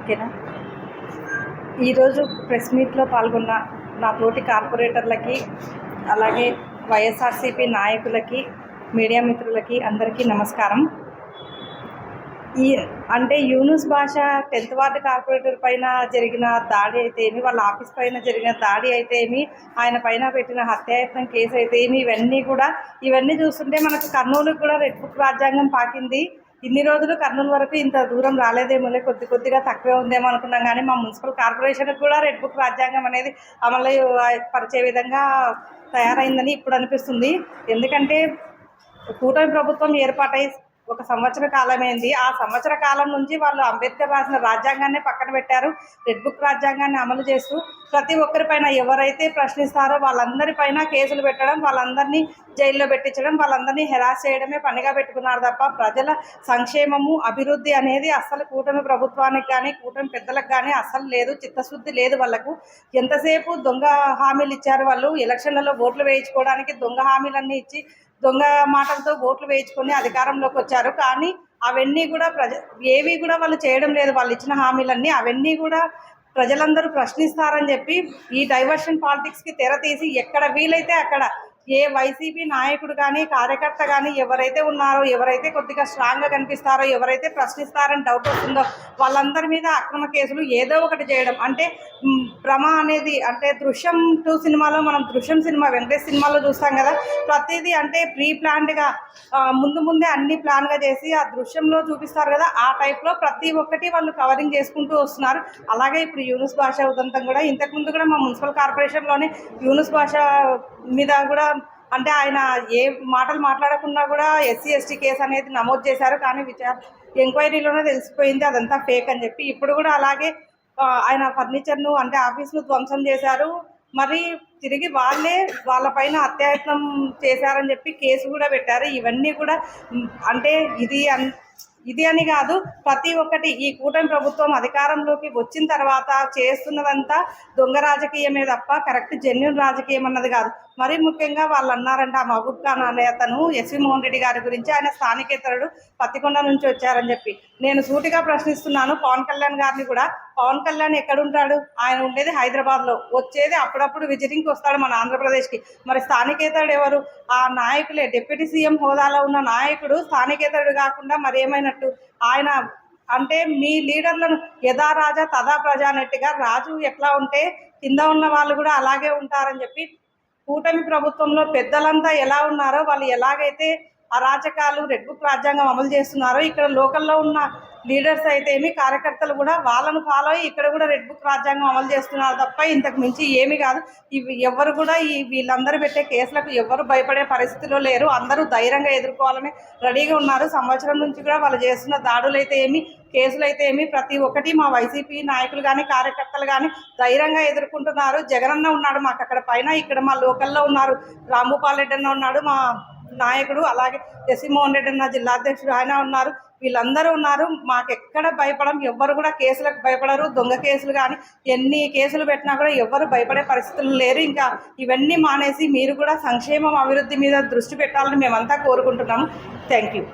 ఓకేనా. ఈరోజు ప్రెస్ మీట్లో పాల్గొన్న నా తోటి కార్పొరేటర్లకి, అలాగే వైఎస్ఆర్సీపీ నాయకులకి, మీడియా మిత్రులకి అందరికీ నమస్కారం. అంటే యూనుస్ బాషా 10th వార్డు కార్పొరేటర్ పైన జరిగిన దాడి అయితే ఏమి, వాళ్ళ ఆఫీస్ పైన జరిగిన దాడి అయితే ఏమి, ఆయన పైన పెట్టిన హత్యాయత్నం కేసు అయితే ఏమి, ఇవన్నీ చూస్తుంటే మనకు కర్నూలుకు కూడా రెడ్ బుక్ రాజ్యాంగం పాకింది. ఇన్ని రోజులు కర్నూలు వరకు ఇంత దూరం రాలేదేమోలే, కొద్దిగా తక్కువే ఉందేమో అనుకున్నాం. కానీ మా మున్సిపల్ కార్పొరేషన్కి కూడా రెడ్ బుక్ రాజ్యాంగం అనేది అమలు పరిచే విధంగా తయారైందని ఇప్పుడు అనిపిస్తుంది. ఎందుకంటే కూటమి ప్రభుత్వం ఏర్పాటై 1 సంవత్సర కాలమైంది. ఆ సంవత్సర కాలం నుంచి వాళ్ళు అంబేద్కర్ రాసిన రాజ్యాంగాన్ని పక్కన పెట్టారు. రెడ్ బుక్ రాజ్యాంగాన్ని అమలు చేస్తూ ప్రతి ఒక్కరిపైన ఎవరైతే ప్రశ్నిస్తారో వాళ్ళందరిపైన కేసులు పెట్టడం, వాళ్ళందరినీ జైల్లో పెట్టించడం, వాళ్ళందరినీ హెరాస్ చేయడమే పనిగా పెట్టుకున్నారు తప్ప ప్రజల సంక్షేమము, అభివృద్ధి అనేది అస్సలు కూటమి ప్రభుత్వానికి కానీ, కూటమి పెద్దలకు కానీ అస్సలు లేదు. చిత్తశుద్ధి లేదు వాళ్ళకు. ఎంతసేపు దొంగ హామీలు ఇచ్చారు వాళ్ళు. ఎలక్షన్లలో ఓట్లు వేయించుకోవడానికి దొంగ హామీలన్నీ ఇచ్చి, దొంగ మాటలతో ఓట్లు వేయించుకొని అధికారంలోకి వచ్చారు. కానీ అవన్నీ కూడా ఏవి కూడా వాళ్ళు చేయడం లేదు. వాళ్ళు ఇచ్చిన హామీలన్నీ అవన్నీ కూడా ప్రజలందరూ ప్రశ్నిస్తారని చెప్పి ఈ డైవర్షన్ పాలిటిక్స్కి తెర తీసి ఎక్కడ వీలైతే అక్కడ ఏ వైసీపీ నాయకుడు కానీ, కార్యకర్త కానీ ఎవరైతే ఉన్నారో, ఎవరైతే కొద్దిగా స్ట్రాంగ్గా కనిపిస్తారో, ఎవరైతే ప్రశ్నిస్తారని డౌట్ వస్తుందో వాళ్ళందరి మీద అక్రమ కేసులు ఏదో ఒకటి చేయడం. అంటే భ్రమ అనేది, అంటే దృశ్యం 2 సినిమాలో మనం దృశ్యం సినిమా వెంకటేష్ సినిమాలో చూస్తాం కదా, ప్రతిదీ అంటే ప్రీ ప్లాన్డ్గా ముందే అన్ని ప్లాన్గా చేసి ఆ దృశ్యంలో చూపిస్తారు కదా, ఆ టైప్లో ప్రతి ఒక్కటి వాళ్ళు కవరింగ్ చేసుకుంటూ వస్తున్నారు. అలాగే ఇప్పుడు యూనుస్ బాషా ఉదంతం కూడా, ఇంతకుముందు కూడా మా మున్సిపల్ కార్పొరేషన్లోనే యూనుస్ బాషా మీద కూడా అంటే ఆయన ఏ మాటలు మాట్లాడకుండా కూడా SC/ST కేసు అనేది నమోదు చేశారు. కానీ ఎంక్వైరీలోనే తెలిసిపోయింది అదంతా ఫేక్ అని చెప్పి. ఇప్పుడు కూడా అలాగే ఆయన ఫర్నిచర్ను అంటే ఆఫీస్ను ధ్వంసం చేశారు. మరి తిరిగి వాళ్ళపైన హత్యాయత్నం చేశారని చెప్పి కేసు కూడా పెట్టారు. ఇవన్నీ కూడా అంటే ఇది అని కాదు, ప్రతి ఒక్కటి ఈ కూటమి ప్రభుత్వం అధికారంలోకి వచ్చిన తర్వాత చేస్తున్నదంతా దొంగ రాజకీయమే తప్ప కరెక్ట్ జెన్యూన్ రాజకీయం అన్నది కాదు. మరీ ముఖ్యంగా వాళ్ళు అన్నారంటే ఆ మహబూబ్ ఖాన్ అనే అతను ఎస్వి మోహన్ రెడ్డి గారి గురించి, ఆయన స్థానికేతరుడు, పత్తికొండ నుంచి వచ్చారని చెప్పి. నేను సూటిగా ప్రశ్నిస్తున్నాను పవన్ కళ్యాణ్ గారిని కూడా. పవన్ కళ్యాణ్ ఎక్కడుంటాడు? ఆయన ఉండేది హైదరాబాద్లో, వచ్చేది అప్పుడప్పుడు విజిటింగ్కి వస్తాడు మన ఆంధ్రప్రదేశ్కి. మరి స్థానికేతరుడు ఎవరు? ఆ నాయకులే. డిప్యూటీ సీఎం హోదాలో ఉన్న నాయకుడు స్థానికేతరుడు కాకుండా మరి ఏమైనట్టు? ఆయన అంటే మీ లీడర్లను యథా రాజా తదా ప్రజ అన్నట్టుగా రాజు ఎట్లా ఉంటే కింద ఉన్న వాళ్ళు కూడా అలాగే ఉంటారని చెప్పి, కూటమి ప్రభుత్వంలో పెద్దలంతా ఎలా ఉన్నారో, వాళ్ళు ఎలాగైతే అరాచకాలు రెడ్ బుక్ రాజ్యాంగం అమలు చేస్తున్నారో, ఇక్కడ లోకల్లో ఉన్న లీడర్స్ అయితే ఏమి, కార్యకర్తలు కూడా వాళ్ళను ఫాలో అయ్యి ఇక్కడ కూడా రెడ్ బుక్ రాజ్యాంగం అమలు చేస్తున్నారు తప్ప ఇంతకు మించి ఏమీ కాదు. ఎవరు కూడా వీళ్ళందరూ పెట్టే కేసులకు ఎవరు భయపడే పరిస్థితిలో లేరు. అందరూ ధైర్యంగా ఎదుర్కోవాలని రెడీగా ఉన్నారు. సంవత్సరం నుంచి కూడా వాళ్ళు చేస్తున్న దాడులు అయితే ఏమి, కేసులు అయితే ఏమి, ప్రతి ఒక్కటి మా వైసీపీ నాయకులు కానీ, కార్యకర్తలు కానీ ధైర్యంగా ఎదుర్కొంటున్నారు. జగనన్న ఉన్నాడు మాకు అక్కడ పైన, ఇక్కడ మా లోకల్లో ఉన్నారు. రాంభూపాల్ రెడ్డి అన్న ఉన్నాడు మా నాయకుడు, అలాగే ఎస్వి మోహన్ రెడ్డి అన్న జిల్లా అధ్యక్షుడు ఆయన ఉన్నారు. వీళ్ళందరూ ఉన్నారు. మాకెక్కడ భయపడం, ఎవ్వరు కూడా కేసులకు భయపడరు. దొంగ కేసులు కానీ ఎన్ని కేసులు పెట్టినా కూడా ఎవ్వరు భయపడే పరిస్థితులు లేరు. ఇంకా ఇవన్నీ మానేసి మీరు కూడా సంక్షేమం, అభివృద్ధి మీద దృష్టి పెట్టాలని మేమంతా కోరుకుంటున్నాము. Thank you.